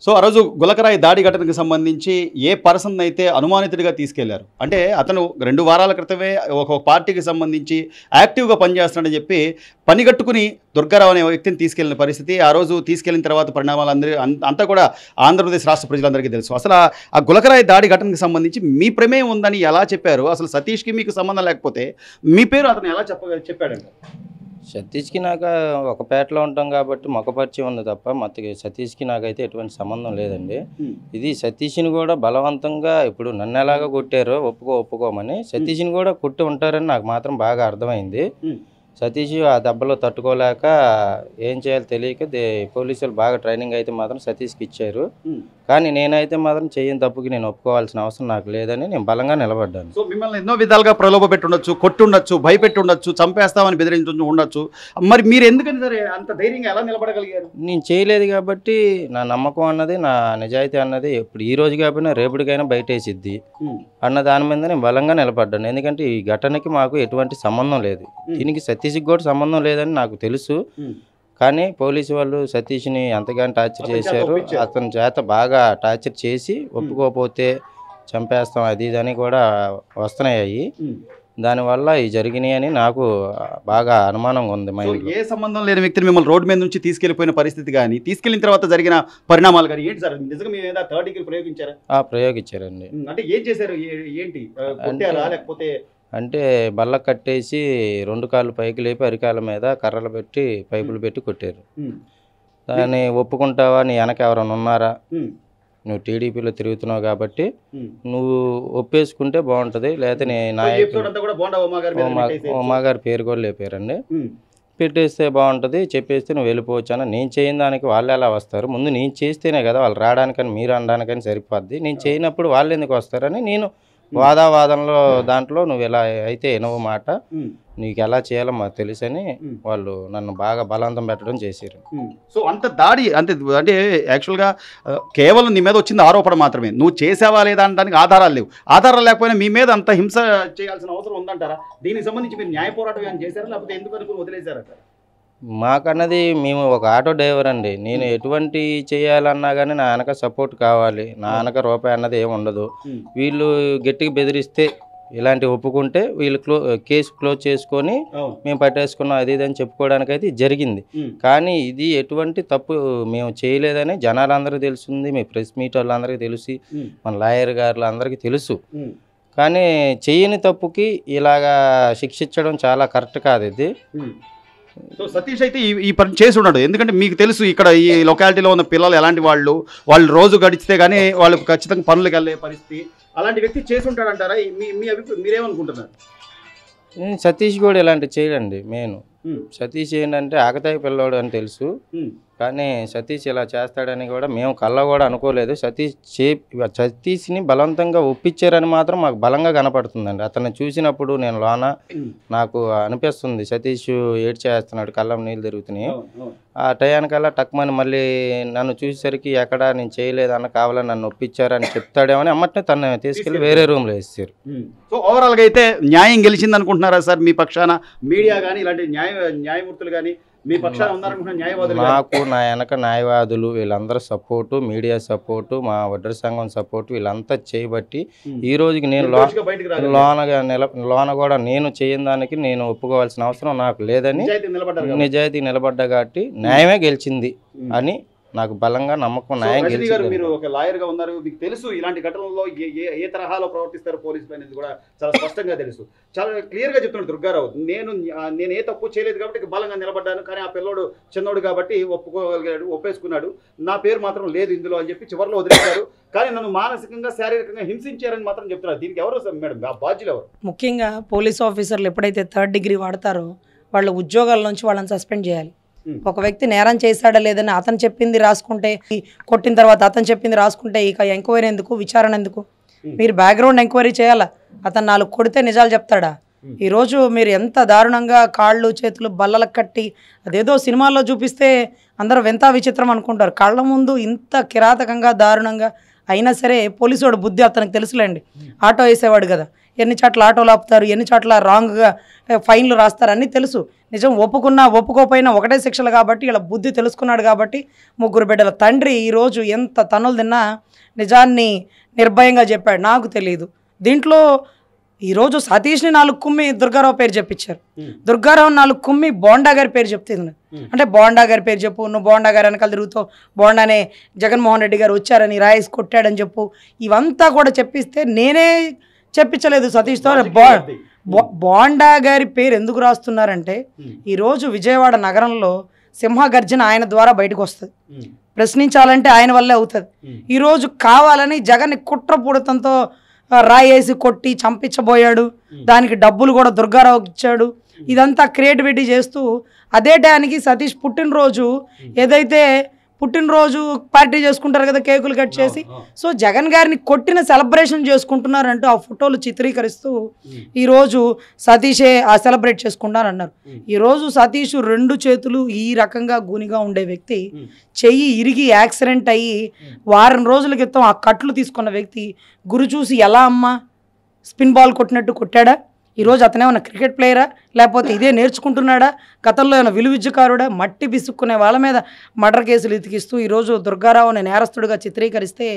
So ఆ రోజు గులకరాయి దాడి ఘటనకు సంబంధించి ఏ పర్సన్ అయితే అనుమానితుడిగా తీసుకెళ్లారు అంటే అతను 2 వారాల క్రితమే ఒక పార్టీకి సంబంధించి యాక్టివ్గా పనిచేస్తున్నాడని చెప్పి పనిగట్టుకుని దుర్గారావు అనే వ్యక్తిని తీసుకెళ్లిన పరిస్థితి ఆ రోజు తీసుకెళ్లిన తర్వాత పరిణామాలు అంతా కూడా ఆంధ్రప్రదేశ్ రాష్ట్ర ప్రజలందరికీ తెలుసు. అసలు ఆ గులకరాయి దాడి ఘటనకు సంబంధించి మీ ప్రమేయం ఉందని ఎలా చెప్పారు? అసలు సతీష్కి మీకు సంబంధం లేకపోతే మీ పేరు అతను ఎలా చెప్పాడంట? సతీష్కి నాకు ఒక పేటలో ఉంటాం కాబట్టి మొక్క పరిచయం ఉంది తప్ప మొత్తం సతీష్కి నాకైతే ఎటువంటి సంబంధం లేదండి. ఇది సతీష్ని కూడా బలవంతంగా ఇప్పుడు నన్ను ఎలాగో కొట్టారో ఒప్పుకోమని సతీష్ని కూడా కొట్టి ఉంటారని నాకు మాత్రం బాగా అర్థమైంది. సతీష్ ఆ దెబ్బలో తట్టుకోలేక ఏం చేయాలో తెలియక పోలీసులు బాగా ట్రైనింగ్ అయితే మాత్రం సతీష్కి ఇచ్చారు. కానీ నేనైతే మాత్రం చేయని తప్పుకి నేను ఒప్పుకోవాల్సిన అవసరం నాకు లేదని నేను బలంగా నిలబడ్డాను. సో మిమ్మల్ని ఎన్నో విధాలుగా ప్రలోభ పెట్టుండొచ్చు, కొట్టుండొచ్చు, భయపెట్టి ఉండొచ్చు, చంపేస్తామని బెదిరించి ఉండొచ్చు. మరి మీరు ఎందుకని సరే అంత ధైర్యంగా ఎలా నిలబడగలిగారు? నేను చేయలేదు కాబట్టి నా నమ్మకం అన్నది, నా నిజాయితీ అన్నది ఇప్పుడు ఈ రోజు కాకపోయినా రేపటికైనా బయటేసిద్ది అన్న దాని మీద నేను బలంగా నిలబడ్డాను. ఎందుకంటే ఈ ఘటనకి మాకు ఎటువంటి సంబంధం లేదు, దీనికి సతీష్కి కూడా సంబంధం లేదని నాకు తెలుసు. కానీ పోలీసు వాళ్ళు సతీష్ని ఎంతగానో టార్చర్ చేశారు. అతని చేత బాగా టార్చర్ చేసి ఒప్పుకోకపోతే చంపేస్తాం అది ఇదని కూడా వస్తున్నాయి. దానివల్ల ఇవి జరిగినాయి అని నాకు బాగా అనుమానంగా ఉంది. ఏ సంబంధం లేని వ్యక్తిని మిమ్మల్ని రోడ్డు మీద నుంచి తీసుకెళ్లిపోయిన పరిస్థితి కానీ తీసుకెళ్లిన తర్వాత జరిగిన పరిణామాలు కానీ ఏంటి సార్? నిజంగా మీ మీద థర్డ్ డిగ్రీ ప్రయోగించారా? ప్రయోగించారండి. అంటే ఏం చేశారు? ఏంటి కొట్టారా లేకపోతే? అంటే బల్ల కట్టేసి 2 కాళ్ళు పైకి లేపి అరికాల మీద కర్రలు పెట్టి పైపులు పెట్టి కొట్టారు. దాన్ని ఒప్పుకుంటావా? నీ వెనక ఎవరైనా ఉన్నారా? నువ్వు టీడీపీలో తిరుగుతున్నావు కాబట్టి నువ్వు ఒప్పేసుకుంటే బాగుంటుంది, లేకపోతే ఉమాగారి పేరు కూడా లేపారండి. పెట్టేస్తే బాగుంటుంది, చెప్పేస్తే నువ్వు వెళ్ళిపోవచ్చు అని. నేను చేయని దానికి వాళ్ళు ఎలా వస్తారు? ముందు నేను చేస్తేనే కదా వాళ్ళు రావడానికని, మీరు అనడానికని సరిపోద్ది. నేను చేయనప్పుడు వాళ్ళు ఎందుకు వస్తారని నేను వాదావాదంలో దాంట్లో నువ్వు ఎలా అయితే ఎనవ మాట నీకు ఎలా చేయాలో మాకు తెలుసని వాళ్ళు నన్ను బాగా బలవంతం పెట్టడం చేశారు. సో అంత దాడి అంటే యాక్చువల్గా కేవలం నీ మీద వచ్చింది ఆరోపణ మాత్రమే, నువ్వు చేసావా లేదా అనడానికి ఆధారాలు లేవు. ఆధారాలు లేకపోయినా మీ మీద అంత హింస చేయాల్సిన అవసరం ఉందంటారా? దీనికి సంబంధించి మీరు న్యాయ పోరాటం ఏమైనా చేశారా లేకపోతే ఎందుకు అనుకుని వదిలేశారా? మాకన్నది మేము ఒక ఆటో డ్రైవర్ అండి. నేను ఎటువంటి చేయాలన్నా కానీ నా వెనక సపోర్ట్ కావాలి, నా వెనక రూపాయి అన్నది ఏమి ఉండదు. వీళ్ళు గట్టిగా బెదిరిస్తే ఇలాంటి ఒప్పుకుంటే వీళ్ళు కేసు క్లోజ్ చేసుకొని మేము పట్టేసుకున్నాం అది ఇది అని చెప్పుకోవడానికి అయితే జరిగింది. కానీ ఇది ఎటువంటి తప్పు మేము చేయలేదని జనాలందరికీ తెలుస్తుంది, మీ ప్రెస్ మీట్ వాళ్ళందరికీ తెలిసి మన లాయర్ గారు అందరికీ తెలుసు. కానీ చేయని తప్పుకి ఇలాగా శిక్షించడం చాలా కరెక్ట్ కాదు ఇది. సో సతీష్ అయితే ఈ పని చేసి ఉన్నాడు. ఎందుకంటే మీకు తెలుసు ఇక్కడ ఈ లొకాలిటీలో ఉన్న పిల్లలు ఎలాంటి వాళ్ళు రోజు గడిచితే కానీ వాళ్ళు ఖచ్చితంగా పనులకు వెళ్ళే పరిస్థితి, అలాంటి వ్యక్తి చేసి ఉంటాడంటారా? మీ అభిప్రాయం మీరేమనుకుంటున్నారు? సతీష్ కూడా ఇలాంటివి చేయడండి. సతీష్ ఏంటంటే ఆకతాయి పిల్లవాడు అని తెలుసు, కానీ సతీష్ ఇలా చేస్తాడని కూడా మేము కళ్ళ కూడా అనుకోలేదు. సతీష్ని బలవంతంగా ఒప్పించారని మాత్రం మాకు బలంగా కనపడుతుందండి. అతన్ని చూసినప్పుడు నేను నాకు అనిపిస్తుంది సతీష్ ఏడ్ చేస్తున్నాడు, కళ్ళం నీళ్ళు తిరుగుతున్నాయి. ఆ టయానికల్లా టక్మని మళ్ళీ నన్ను చూసేసరికి ఎక్కడ నేను చేయలేదన్న కావాలని నన్ను ఒప్పించారని చెప్తాడేమని అమ్మటే తను తీసుకెళ్ళి వేరే రూమ్లో వేస్తారు. సో ఓవరాల్గా అయితే న్యాయం గెలిచింది అనుకుంటున్నారా సార్? మీ పక్షాన మీడియా కానీ ఇలాంటి న్యాయమూర్తులు కానీ మీ పక్షాన ఉన్నారనుకుంటున్న న్యాయవాదులు? నాకు నా వెనక న్యాయవాదులు వీళ్ళందరూ సపోర్టు, మీడియా సపోర్టు, మా వడ్డర సంఘం సపోర్టు వీళ్ళంతా చేయబట్టి ఈ రోజుకి నేను లోన కూడా నేను చేయని దానికి నేను ఒప్పుకోవాల్సిన అవసరం నాకు లేదని నిజాయితీ నిలబడ్డా కాబట్టి న్యాయమే గెలిచింది అని నాకు బలంగా నమ్మకం. న్యాయం గెలిచింది. మీరు ఒక లాయర్ గా ఉన్నారు, మీకు తెలుసు ఇలాంటి ఘటనల్లో ఏ తరహాలో ప్రవర్తిస్తారు పోలీసులు అనేది కూడా చాలా స్పష్టంగా తెలుసు. చాలా క్లియర్ గా చెప్తున్నాడు దుర్గారావు, నేను ఏ తప్పు చేయలేదు కాబట్టి బలంగా నిలబడ్డాను, కానీ ఆ పిల్లోడు చిన్నోడు కాబట్టి ఒప్పేసుకున్నాడు, నా పేరు మాత్రం లేదు ఇందులో అని చెప్పి చివరిలో వదిలేశారు. కానీ నన్ను మానసికంగా శారీరకంగా హింసించారని మాత్రం చెప్తున్నారు. దీనికి ఎవరు మేడం బాధ్యులు ఎవరు? ముఖ్యంగా పోలీస్ ఆఫీసర్లు ఎప్పుడైతే థర్డ్ డిగ్రీ వాడతారో వాళ్ళ ఉద్యోగాల నుంచి వాళ్ళని సస్పెండ్ చేయాలి. ఒక వ్యక్తి నేరం చేశాడా లేదని అతను చెప్పింది రాసుకుంటే, కొట్టిన తర్వాత అతను చెప్పింది రాసుకుంటే ఇక ఎంక్వైరీ ఎందుకు, విచారణ ఎందుకు? మీరు బ్యాక్గ్రౌండ్ ఎంక్వైరీ చేయాలా? అతను 4 కొడితే నిజాలు చెప్తాడా? ఈరోజు మీరు ఎంత దారుణంగా కాళ్ళు చేతులు బల్లలకు కట్టి అదేదో సినిమాల్లో చూపిస్తే అందరూ వింత విచిత్రం అనుకుంటారు. కళ్ళ ముందు ఇంత కిరాతకంగా దారుణంగా అయినా సరే పోలీసువాడు బుద్ధి అతనికి తెలుసులేండి. ఆటో వేసేవాడు కదా, ఎన్ని చోట్ల ఆటోలు ఆపుతారు, ఎన్ని చోట్ల రాంగ్గా ఫైన్లు రాస్తారు అన్నీ తెలుసు. నిజం ఒప్పుకున్నా ఒప్పుకోపోయినా ఒకటే శిక్షలు కాబట్టి ఇలా బుద్ధి తెలుసుకున్నాడు కాబట్టి 3 బిడ్డల తండ్రి ఈరోజు ఎంత తన్నులు తిన్నా నిజాన్ని నిర్భయంగా చెప్పాడు. నాకు తెలియదు దీంట్లో ఈరోజు సతీష్ని 4 కుమ్మి దుర్గారావు పేరు చెప్పించారు. దుర్గారావు 4 కుమ్మి బోండా గారి పేరు చెప్తుంది. అంటే బోండా గారి పేరు చెప్పు, నువ్వు బోండా గారు వెనకాల తిరుగుతావు, బోండానే జగన్మోహన్ రెడ్డి గారు వచ్చారని రాయేసి కొట్టాడని చెప్పు, ఇవంతా కూడా చెప్పిస్తే నేనే చెప్పించలేదు సతీష్తో. బోండా గారి పేరు ఎందుకు రాస్తున్నారంటే ఈరోజు విజయవాడ నగరంలో సింహగర్జన ఆయన ద్వారా బయటకు వస్తుంది. ప్రశ్నించాలంటే ఆయన వల్లే అవుతుంది. ఈరోజు కావాలని జగన్ని కుట్రపూడితంతో రాయేసి కొట్టి చంపించబోయాడు. దానికి డబ్బులు కూడా దుర్గారావుకి ఇచ్చాడు. ఇదంతా క్రియేటివిటీ చేస్తూ అదే టైంకి సతీష్ పుట్టినరోజు ఏదైతే పుట్టినరోజు పార్టీ చేసుకుంటారు కదా, కేకులు కట్ చేసి, సో జగన్ గారిని కొట్టిన సెలబ్రేషన్ చేసుకుంటున్నారంటూ ఆ ఫోటోలు చిత్రీకరిస్తూ ఈరోజు సతీషే ఆ సెలబ్రేట్ చేసుకుంటారన్నారు. ఈరోజు సతీష్ 2 చేతులు ఈ రకంగా గూనిగా ఉండే వ్యక్తి, చెయ్యి ఇరిగి యాక్సిడెంట్ అయ్యి వారం రోజుల క్రితం ఆ కట్లు తీసుకున్న వ్యక్తి గురి చూసి ఎలా అమ్మా స్పిన్ బాల్ కొట్టినట్టు కొట్టాడా? ఈరోజు అతనేమన్నా క్రికెట్ ప్లేయరా, లేకపోతే ఇదే నేర్చుకుంటున్నాడా, గతంలో ఏమైనా విలువిద్యకారుడా? మట్టి బిసుక్కునే వాళ్ళ మీద మర్డర్ కేసులు ఇతికిస్తూ ఈరోజు దుర్గారావుని నేరస్తుడిగా చిత్రీకరిస్తే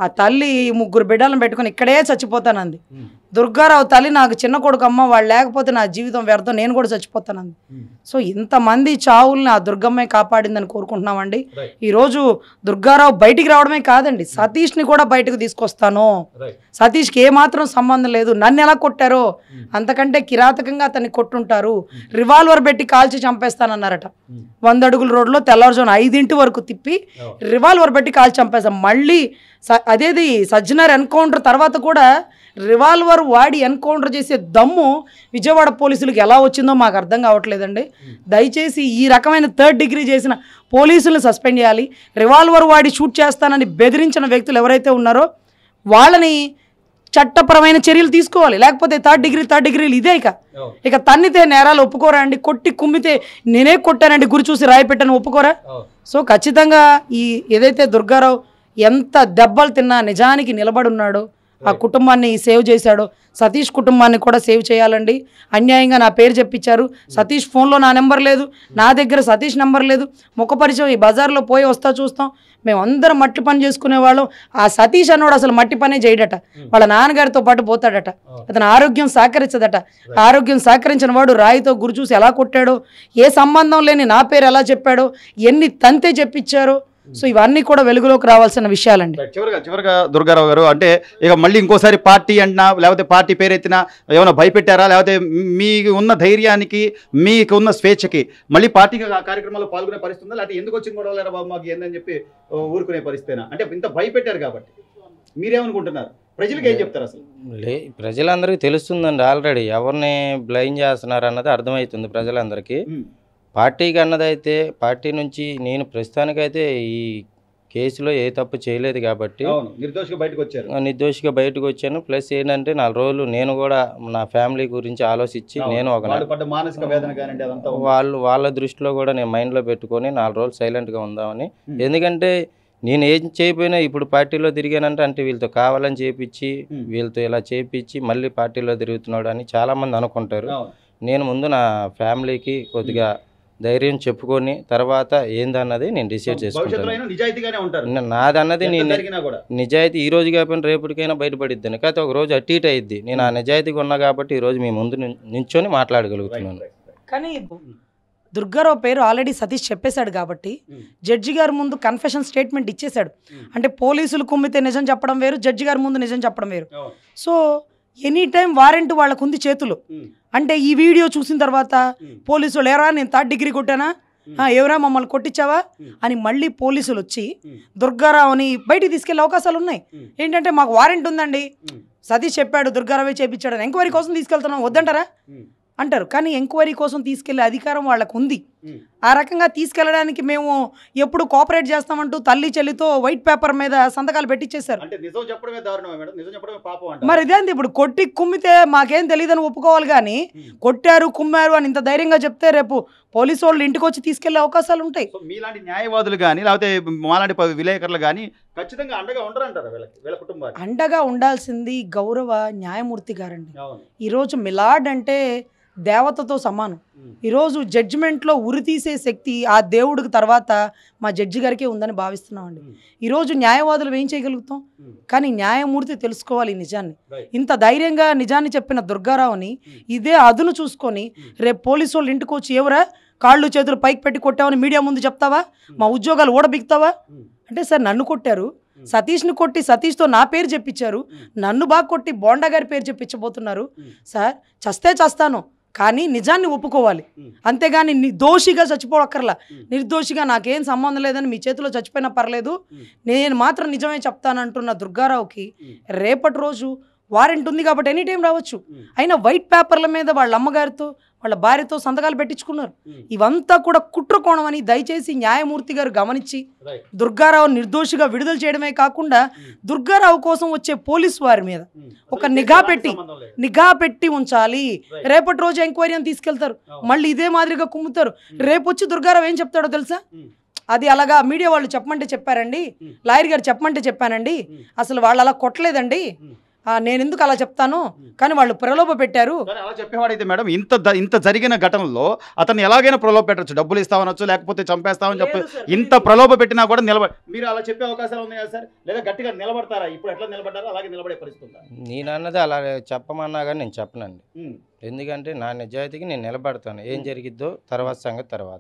ఆ తల్లి 3 బిడ్డలను పెట్టుకుని ఇక్కడే చచ్చిపోతానంది. దుర్గారావు తల్లి నాకు చిన్న కొడుకు అమ్మ, వాళ్ళు లేకపోతే నా జీవితం వ్యర్థం, నేను కూడా చచ్చిపోతానంది. సో ఇంతమంది చావుల్ని ఆ దుర్గమ్మే కాపాడిందని కోరుకుంటున్నామండి. ఈరోజు దుర్గారావు బయటికి రావడమే కాదండి, సతీష్ని కూడా బయటకు తీసుకొస్తాను. సతీష్కి ఏమాత్రం సంబంధం లేదు, నన్ను ఎలా కొట్టారో అంతకంటే కిరాతకంగా అతన్ని కొట్టుంటారు, రివాల్వర్ పెట్టి కాల్చి చంపేస్తానన్నారట. 100 అడుగుల రోడ్లో తెల్లవారుజామున 5 వరకు తిప్పి రివాల్వర్ పెట్టి కాల్చి చంపేస్తాం. మళ్ళీ అదేది సజ్జనర్ ఎన్కౌంటర్ తర్వాత కూడా రివాల్వర్ వాడి ఎన్కౌంటర్ చేసే దమ్ము విజయవాడ పోలీసులకు ఎలా వచ్చిందో మాకు అర్థం కావట్లేదండి. దయచేసి ఈ రకమైన 3rd డిగ్రీ చేసిన పోలీసులను సస్పెండ్ చేయాలి. రివాల్వర్ వాడి షూట్ చేస్తానని బెదిరించిన వ్యక్తులు ఎవరైతే ఉన్నారో వాళ్ళని చట్టపరమైన చర్యలు తీసుకోవాలి. లేకపోతే 3rd డిగ్రీలు ఇదే ఇక తన్నితే నేరాలు ఒప్పుకోరా అండి, కొట్టి కుమ్మితే నేనే కొట్టానండి గురి చూసి రాయి పెట్టాను ఒప్పుకోరా? సో ఖచ్చితంగా ఈ ఏదైతే దుర్గారావు ఎంత దెబ్బలు తిన్నా నిజానికి నిలబడున్నాడో, ఆ కుటుంబాన్ని సేవ్ చేశాడో, సతీష్ కుటుంబాన్ని కూడా సేవ్ చేయాలండి. అన్యాయంగా నా పేరు చెప్పించారు. సతీష్ ఫోన్లో నా నెంబర్ లేదు, నా దగ్గర సతీష్ నెంబర్ లేదు. ముఖపరిచయం ఈ బజార్లో పోయి వస్తా చూస్తాం, మేమందరం మట్టి పని చేసుకునేవాళ్ళం. ఆ సతీష్ అన్నోడు అసలు మట్టి పనే చేయడట, వాళ్ళ నాన్నగారితో పాటు పోతాడట. అతని ఆరోగ్యం సహకరించదట. ఆరోగ్యం సహకరించిన వాడు రాయితో గురి చూసి ఎలా కొట్టాడో, ఏ సంబంధం లేని నా పేరు ఎలా చెప్పాడో, ఎన్ని తంతే చెప్పించారో, సో ఇవన్నీ కూడా వెలుగులోకి రావాల్సిన విషయాలండి. చివరిగా దుర్గారావు గారు, అంటే ఇక మళ్ళీ ఇంకోసారి పార్టీ అంటున్నా లేకపోతే పార్టీ పేరెత్తినా ఏమైనా భయపెట్టారా, లేకపోతే మీకు ఉన్న ధైర్యానికి మీకు ఉన్న స్వేచ్ఛకి మళ్ళీ పార్టీ కార్యక్రమాల్లో పాల్గొనే పరిస్థితి ఉందా, లేకపోతే ఎందుకు వచ్చింది కూడా బాబు మాకు ఏందని చెప్పి ఊరుకునే పరిస్థితేనా? అంటే ఇంత భయపెట్టారు కాబట్టి మీరేమనుకుంటున్నారు? ప్రజలకు ఏం చెప్తారు అసలు? ప్రజలందరికీ తెలుస్తుందండి, ఆల్రెడీ ఎవరిని బ్లైండ్ చేస్తున్నారు అన్నది అర్థమవుతుంది ప్రజలందరికీ. పార్టీకి అన్నదైతే పార్టీ నుంచి నేను ప్రస్తుతానికైతే ఈ కేసులో ఏ తప్పు చేయలేదు కాబట్టి నిర్దోషిగా బయటకు వచ్చాను. ప్లస్ ఏంటంటే 4 రోజులు నేను కూడా నా ఫ్యామిలీ గురించి ఆలోచించి నేను వాళ్ళ దృష్టిలో కూడా నేను మైండ్లో పెట్టుకొని 4 రోజులు సైలెంట్గా ఉందామని. ఎందుకంటే నేను ఏం చేయకపోయినా ఇప్పుడు పార్టీలో తిరిగానంటే అంటే వీళ్ళతో కావాలని చేపించి వీళ్ళతో ఇలా చేపించి మళ్ళీ పార్టీలో తిరుగుతున్నాడు అని చాలామంది అనుకుంటారు. నేను ముందు నా ఫ్యామిలీకి కొద్దిగా ధైర్యం చెప్పుకొని తర్వాత ఏందన్నది నేను డిసైడ్ చేసుకుంటాను. నాదన్నది నేను నిజాయితీ ఈ రోజు కాకపోయినా రేపటికైనా బయటపడిద్దాను, కాకపోతే ఒక రోజు అటు ఇటు అయ్యిద్ది. నేను ఆ నిజాయితీగా ఉన్నా కాబట్టి ఈరోజు మీ ముందు నించొని మాట్లాడగలుగుతున్నాను. కానీ దుర్గారావు పేరు ఆల్రెడీ సతీష్ చెప్పేశాడు కాబట్టి జడ్జి గారి ముందు కన్ఫెషన్ స్టేట్మెంట్ ఇచ్చేశాడు. అంటే పోలీసులు కుమ్మితే నిజం చెప్పడం వేరు, జడ్జి గారి ముందు నిజం చెప్పడం వేరు. సో ఎనీ టైం వారెంట్ వాళ్ళకు ఉంది చేతులు. అంటే ఈ వీడియో చూసిన తర్వాత పోలీసులు ఏరా నేను 3rd డిగ్రీ కొట్టానా, ఎవరా మమ్మల్ని కొట్టించావా అని మళ్ళీ పోలీసులు వచ్చి దుర్గారావుని బయటికి తీసుకెళ్లే అవకాశాలు ఉన్నాయి. ఏంటంటే మాకు వారెంట్ ఉందండి, సతీష్ చెప్పాడు దుర్గారావే చేపించాడు, ఎంక్వైరీ కోసం తీసుకెళ్తున్నాం వద్దంటారా అంటారు. కానీ ఎంక్వైరీ కోసం తీసుకెళ్లే అధికారం వాళ్ళకు ఉంది. ఆ రకంగా తీసుకెళ్ళడానికి మేము ఎప్పుడు కోఆపరేట్ చేస్తామంటూ తల్లి చెల్లితో వైట్ పేపర్ మీద సంతకాలు పెట్టించేశారు. అంటే నిజం చెప్పడమే దారుణమే మేడం, నిజం చెప్పడమే పాపం అంటారు. మరి ఇదేంటి ఇప్పుడు కొట్టి కుమ్మితే మాకేం తెలియదని ఒప్పుకోవాలి, కానీ కొట్టారు కుమ్మారు అని ఇంత ధైర్యంగా చెప్తే రేపు పోలీసు వాళ్ళు ఇంటికి వచ్చి తీసుకెళ్లే అవకాశాలు ఉంటాయి. సో మీలాంటి న్యాయవాదులు కానీ లేకపోతే మాలాంటి విలేకరులు కానీ ఖచ్చితంగా అండగా ఉండరంటారు వీళ్ళ కుటుంబానికి. అండగా ఉండాల్సింది గౌరవ న్యాయమూర్తి గారండి. అవును. ఈరోజు మిలాడ్ అంటే దేవతతో సమానం. ఈరోజు జడ్జిమెంట్లో ఉరి తీసే శక్తి ఆ దేవుడికి తర్వాత మా జడ్జి గారికే ఉందని భావిస్తున్నామండి. ఈరోజు న్యాయవాదులు ఏం చేయగలుగుతాం, కానీ న్యాయమూర్తి తెలుసుకోవాలి ఈ నిజాన్ని. ఇంత ధైర్యంగా నిజాన్ని చెప్పిన దుర్గారావుని ఇదే అదును చూసుకొని రేపు పోలీసు వాళ్ళు ఇంటికి వచ్చి ఎవరా కాళ్ళు చేతులు పైకి పెట్టి కొట్టావని మీడియా ముందు చెప్తావా, మా ఉద్యోగాలు ఓడబిక్తావా అంటే, సార్ నన్ను కొట్టారు, సతీష్ని కొట్టి సతీష్తో నా పేరు చెప్పించారు, నన్ను బాగా కొట్టి బోండా గారి పేరు చెప్పించబోతున్నారు. సార్ చస్తే చస్తాను, కానీ నిజాన్ని ఒప్పుకోవాలి, అంతేగాని దోషిగా చచ్చిపోవక్కర్లా. నిర్దోషిగా నాకేం సంబంధం లేదని మీ చేతిలో చచ్చిపోయినా పర్లేదు, నేను మాత్రం నిజమే చెప్తానంటున్న దుర్గారావుకి రేపటి రోజు వారెంట్ ఉంది కాబట్టి ఎనీ టైం రావచ్చు. అయినా వైట్ పేపర్ల మీద వాళ్ళ అమ్మగారితో వాళ్ళ భార్యతో సంతకాలు పెట్టించుకున్నారు. ఇవంతా కూడా కుట్రకోణం అని దయచేసి న్యాయమూర్తి గారు గమనించి దుర్గారావు నిర్దోషిగా విడుదల చేయడమే కాకుండా దుర్గారావు కోసం వచ్చే పోలీసు వారి మీద ఒక నిఘా పెట్టి ఉంచాలి. రేపటి రోజు ఎంక్వైరీ అని తీసుకెళ్తారు, మళ్ళీ ఇదే మాదిరిగా కుమ్ముతారు. రేపు వచ్చి దుర్గారావు ఏం చెప్తాడో తెలుసా, అది అలాగా మీడియా వాళ్ళు చెప్పమంటే చెప్పారండి, లాయర్ గారు చెప్పమంటే చెప్పానండి, అసలు వాళ్ళు అలా కొట్టలేదండి, నేను ఎందుకు అలా చెప్తాను, కానీ వాళ్ళు ప్రలోభ పెట్టారు. అలా చెప్పేవాడైతే మేడం ఇంత జరిగిన ఘటనలో అతను ఎలాగైనా ప్రలోభ పెట్టచ్చు, డబ్బులు ఇస్తామనొచ్చు, లేకపోతే చంపేస్తామని చెప్పి ఇంత ప్రలోభ పెట్టినా కూడా మీరు అలా చెప్పే అవకాశాలు ఉన్నాయా సార్, లేదా గట్టిగా నిలబడతారా? ఇప్పుడు ఎట్లా నిలబడ్డారో అలాగే నిలబడే పరిస్థితి ఉందా? నేను అన్నది అలా చెప్పమన్నా కానీ నేను చెప్పనండి. ఎందుకంటే నా నిజాయితీకి నేను నిలబడతాను. ఏం జరిగిద్దో తర్వాత సంగతి తర్వాత.